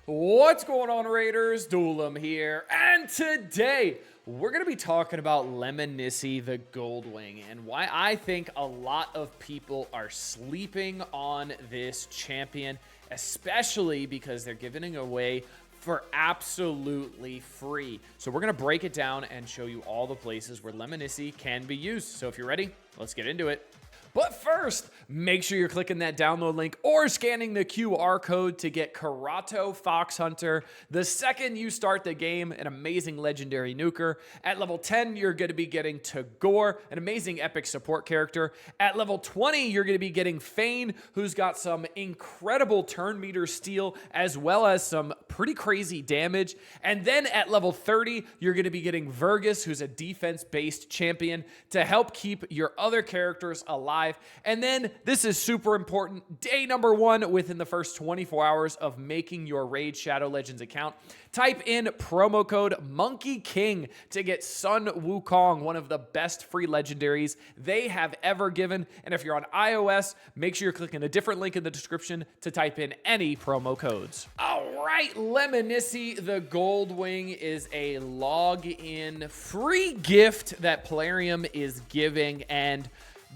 What's going on, Raiders? Duelim here, and today we're going to be talking about Lemonissi the Goldwing and why I think a lot of people are sleeping on this champion, especially because they're giving it away for absolutely free. So we're going to break it down and show you all the places where Lemonissi can be used. So if you're ready, let's get into it. But first, make sure you're clicking that download link or scanning the QR code to get Karato Fox Hunter. The second you start the game, an amazing legendary nuker. At level 10, you're going to be getting Tagore, an amazing epic support character. At level 20, you're going to be getting Fane, who's got some incredible turn meter steal, as well as some pretty crazy damage. And then at level 30, you're going to be getting Vergus, who's a defense-based champion, to help keep your other characters alive. And then this is super important. Day number 1 within the first 24 hours of making your Raid Shadow Legends account. Type in promo code Monkey King to get Sun Wukong, one of the best free legendaries they have ever given. And if you're on iOS, make sure you're clicking a different link in the description to type in any promo codes. All right, Lemonissi the Goldwing is a login free gift that Plarium is giving, and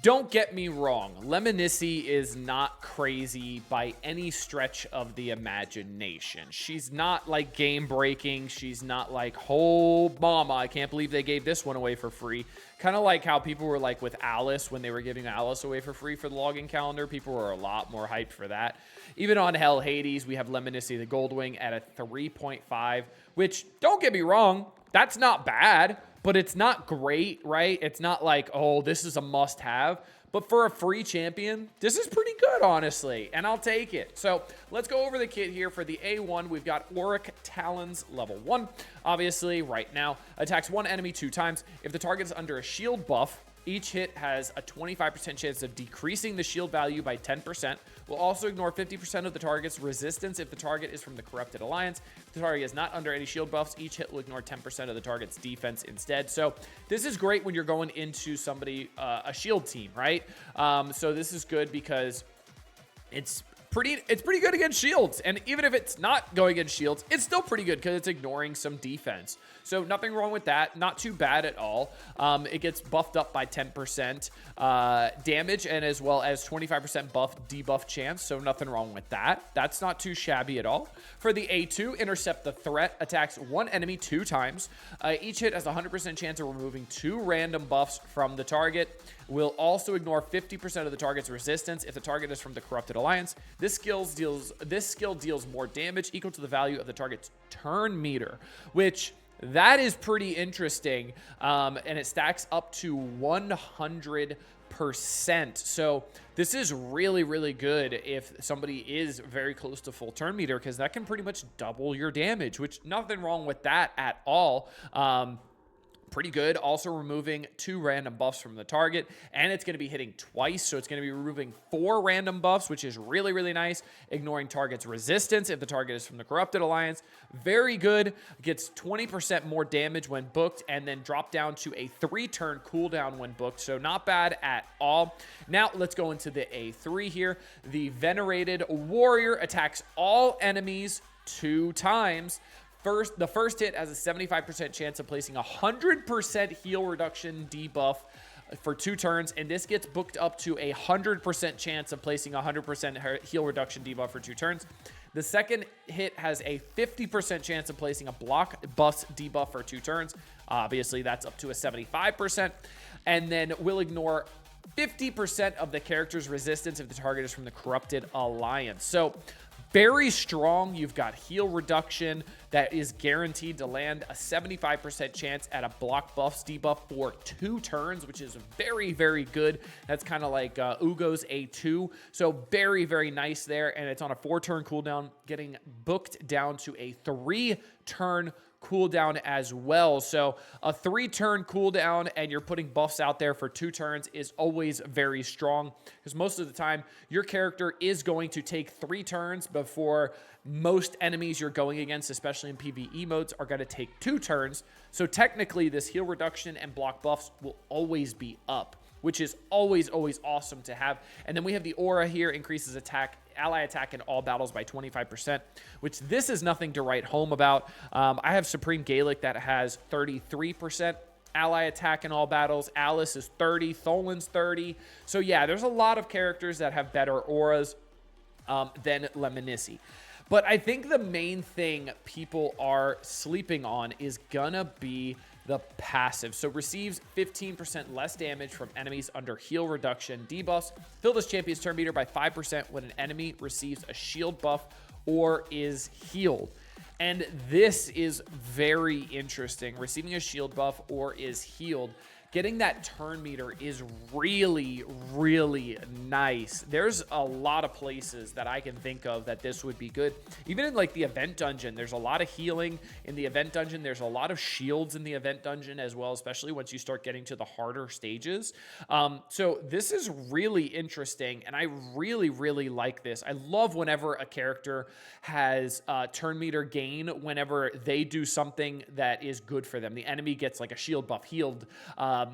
don't get me wrong, Lemonissi is not crazy by any stretch of the imagination. She's not like game breaking. She's not like, oh mama, I can't believe they gave this one away for free. Kind of like how people were like with Alice when they were giving Alice away for free for the login calendar. People were a lot more hyped for that. Even on Hell Hades, we have Lemonissi the Goldwing at a 3.5, which, don't get me wrong, that's not bad. But it's not great, right? It's not like, oh, this is a must-have. But for a free champion, this is pretty good, honestly, and I'll take it. So let's go over the kit here. For the A1, we've got Auric Talons level 1. Obviously, right now, attacks one enemy 2 times. If the target is under a shield buff, each hit has a 25% chance of decreasing the shield value by 10%. Will also ignore 50% of the target's resistance if the target is from the Corrupted Alliance. If the target is not under any shield buffs, each hit will ignore 10% of the target's defense instead. So this is great when you're going into somebody, a shield team, right? So this is good because it's pretty good against shields. And even if it's not going against shields, it's still pretty good because it's ignoring some defense. So nothing wrong with that. Not too bad at all. It gets buffed up by 10% damage and as well as 25% buff debuff chance. So nothing wrong with that. That's not too shabby at all. For the A2, intercept the threat, attacks one enemy 2 times. Each hit has a 100% chance of removing 2 random buffs from the target. Will also ignore 50% of the target's resistance if the target is from the Corrupted Alliance. This skill deals more damage equal to the value of the target's turn meter, which that is pretty interesting, and it stacks up to 100%. So this is really, really good if somebody is very close to full turn meter, because that can pretty much double your damage, which nothing wrong with that at all. Pretty good. Also removing 2 random buffs from the target, and it's going to be hitting twice, so it's going to be removing 4 random buffs, which is really, really nice. Ignoring target's resistance if the target is from the Corrupted Alliance. Very good. Gets 20% more damage when booked, and then drop down to a 3-turn cooldown when booked, so not bad at all. Now let's go into the A3 here. The Venerated Warrior attacks all enemies 2 times. The first hit has a 75% chance of placing a 100% heal reduction debuff for 2 turns, and this gets booked up to a 100% chance of placing a 100% heal reduction debuff for 2 turns. The second hit has a 50% chance of placing a block buff debuff for 2 turns. Obviously, that's up to a 75%, and then will ignore 50% of the character's resistance if the target is from the Corrupted Alliance. So very strong. You've got heal reduction that is guaranteed to land, a 75% chance at a block buffs debuff for 2 turns, which is very, very good. That's kind of like Ugo's A2. So very, very nice there. And it's on a 4-turn cooldown, getting booked down to a 3-turn cooldown as well. So a 3-turn cooldown and you're putting buffs out there for 2 turns is always very strong, because most of the time your character is going to take 3 turns before most enemies you're going against, especially in PvE modes, are going to take 2 turns. So technically this heal reduction and block buffs will always be up, which is always awesome to have. And then we have the aura here, increases attack ally attack in all battles by 25%, which this is nothing to write home about. I have Supreme Gaelic that has 33% ally attack in all battles. Alice is 30, Tholin's 30. So yeah, there's a lot of characters that have better auras than Lemonissi. But I think the main thing people are sleeping on is gonna be the passive. So receives 15% less damage from enemies under heal reduction debuffs. Fill this champion's turn meter by 5% when an enemy receives a shield buff or is healed. And this is very interesting. Receiving a shield buff or is healed. Getting that turn meter is really, really nice. There's a lot of places that I can think of that this would be good. Even in like the event dungeon, there's a lot of healing in the event dungeon. There's a lot of shields in the event dungeon as well, especially once you start getting to the harder stages. So this is really interesting, and I really, really like this. I love whenever a character has turn meter gain whenever they do something that is good for them. The enemy gets like a shield buff, healed,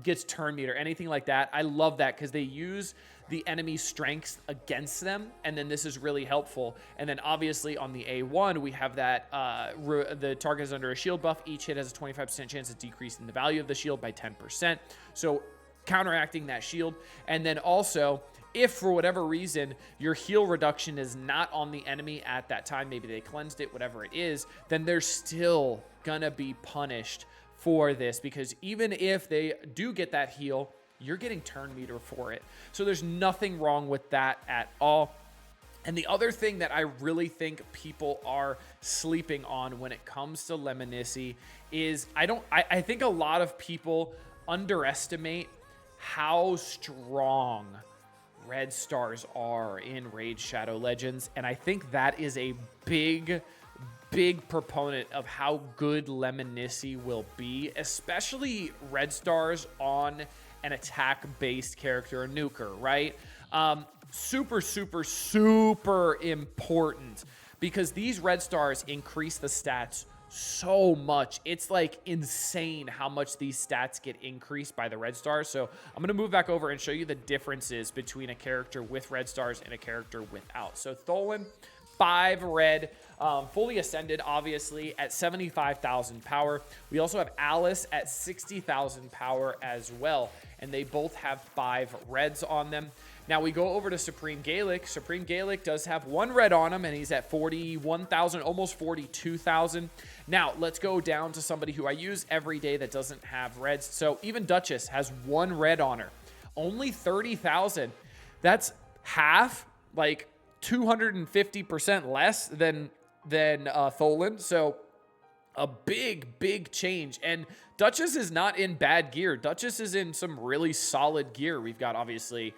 gets turn meter, anything like that. I love that because they use the enemy's strengths against them, and then this is really helpful. And then obviously on the A1, we have that the target is under a shield buff. Each hit has a 25% chance of decreasing the value of the shield by 10%. So counteracting that shield. And then also, if for whatever reason your heal reduction is not on the enemy at that time, maybe they cleansed it, whatever it is, then they're still gonna be punished for this, because even if they do get that heal, you're getting turn meter for it. So there's nothing wrong with that at all. And the other thing that I really think people are sleeping on when it comes to Lemonissi is I think a lot of people underestimate how strong red stars are in Raid Shadow Legends. And I think that is a big proponent of how good Lemonissi will be, especially red stars on an attack-based character, a nuker, right? Super important, because these red stars increase the stats so much. It's like insane how much these stats get increased by the red stars. So I'm going to move back over and show you the differences between a character with red stars and a character without. So Tholin, 5 red, fully ascended, obviously, at 75,000 power. We also have Alice at 60,000 power as well, and they both have 5 reds on them. Now we go over to Supreme Gaelic. Supreme Gaelic does have 1 red on him, and he's at 41,000, almost 42,000. Now let's go down to somebody who I use every day that doesn't have reds. So even Duchess has 1 red on her, only 30,000. That's half, like 250% less than Tholin. So a big change. And Duchess is not in bad gear. Duchess is in some really solid gear. We've got obviously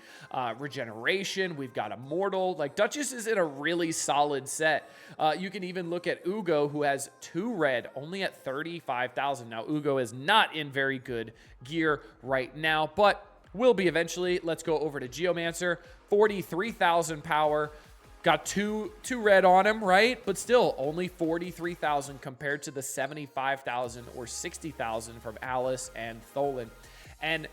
regeneration. We've got immortal. Like, Duchess is in a really solid set. You can even look at Ugo, who has 2 red, only at 35,000. Now Ugo is not in very good gear right now, but will be eventually. Let's go over to Geomancer, 43,000 power. Got two red on him, right? But still, only 43,000 compared to the 75,000 or 60,000 from Alice and Tholin. And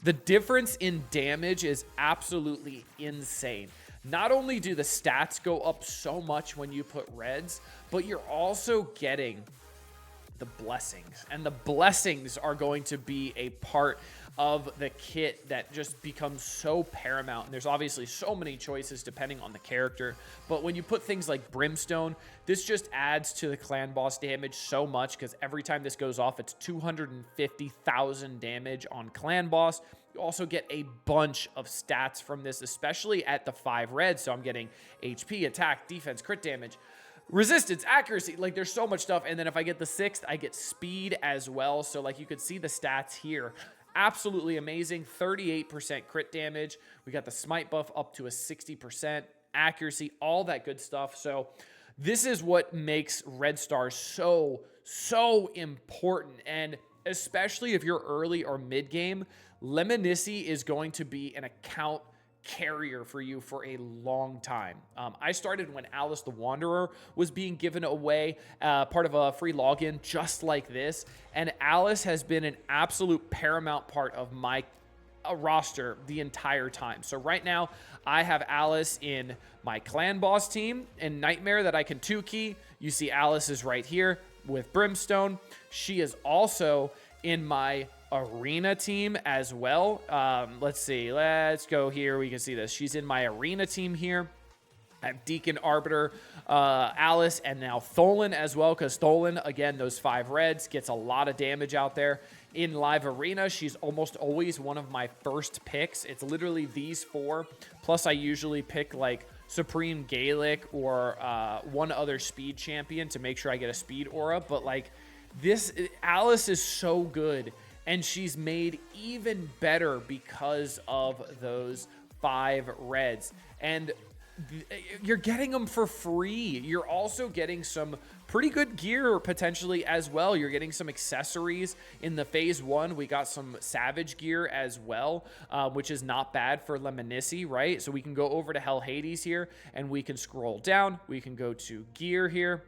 the difference in damage is absolutely insane. Not only do the stats go up so much when you put reds, but you're also getting the blessings. And the blessings are going to be a part of the kit that just becomes so paramount. And there's obviously so many choices depending on the character, but when you put things like Brimstone, this just adds to the clan boss damage so much, because every time this goes off, it's 250,000 damage on clan boss. You also get a bunch of stats from this, especially at the 5 reds. So I'm getting HP, attack, defense, crit damage, resistance, accuracy. Like, there's so much stuff. And then if I get the 6th, I get speed as well. So like, you could see the stats here. Absolutely amazing. 38% crit damage. We got the smite buff up to a 60%, accuracy, all that good stuff. So this is what makes red stars so important. And especially if you're early or mid game, Lemonissi is going to be an account carrier for you for a long time. I started when Alice the Wanderer was being given away, part of a free login just like this, and Alice has been an absolute paramount part of my a roster the entire time. So right now, I have Alice in my clan boss team and Nightmare that I can 2-key. You see Alice is right here with Brimstone. She is also in my arena team as well. Let's see. Let's go here. We can see this. She's in my arena team here. I have Deacon, Arbiter, Alice, and now Tholen as well, because Tholen, again, those 5 reds, gets a lot of damage out there. In live arena, she's almost always one of my first picks. It's literally these 4, plus I usually pick like Supreme Gaelic or one other speed champion to make sure I get a speed aura. But like this, Alice is so good, and she's made even better because of those 5 reds. And you're getting them for free. You're also getting some pretty good gear potentially as well. You're getting some accessories in the phase 1. We got some Savage gear as well, which is not bad for Lemonissi, right? So we can go over to Hell Hades here and we can scroll down. We can go to gear here,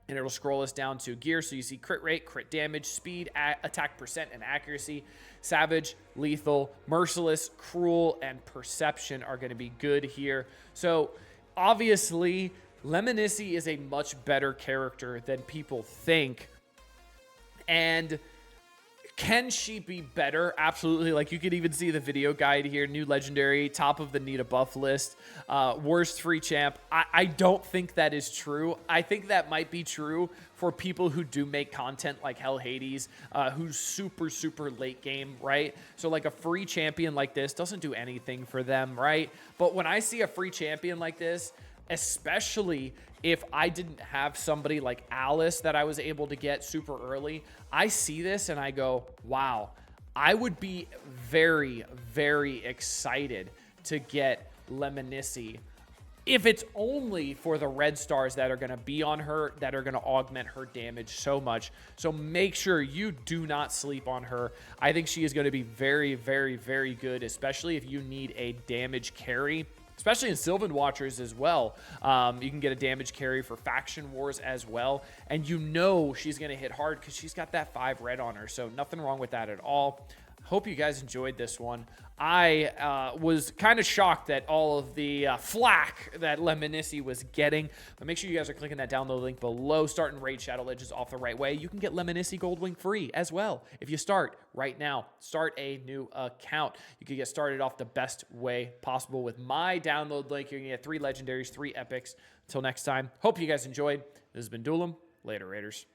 and it'll scroll us down to gear. So you see crit rate, crit damage, speed, attack percent, and accuracy. Savage, lethal, merciless, cruel, and perception are going to be good here. So obviously, Lemonissi is a much better character than people think. And can she be better? Absolutely. Like, you could even see the video guide here. New legendary, top of the need a buff list, worst free champ. I don't think that is true. I think that might be true for people who do make content like Hell Hades, who's super, super late game, right? So like a free champion like this doesn't do anything for them, right? But when I see a free champion like this, especially if I didn't have somebody like Alice that I was able to get super early, I see this and I go, wow, I would be very, very excited to get Lemonissi if it's only for the red stars that are going to be on her, that are going to augment her damage so much. So make sure you do not sleep on her. I think she is going to be very, very, very good, especially if you need a damage carry. Especially in Sylvan Watchers as well. You can get a damage carry for Faction Wars as well. And you know she's going to hit hard because she's got that 5 red on her. So nothing wrong with that at all. Hope you guys enjoyed this one. I was kind of shocked that all of the flack that Lemonissi was getting. But make sure you guys are clicking that download link below. Start and raid Shadow Legends off the right way. You can get Lemonissi Goldwing free as well if you start right now. Start a new account. You can get started off the best way possible with my download link. You're going to get 3 legendaries, 3 epics. Until next time, hope you guys enjoyed. This has been Duelim. Later, Raiders.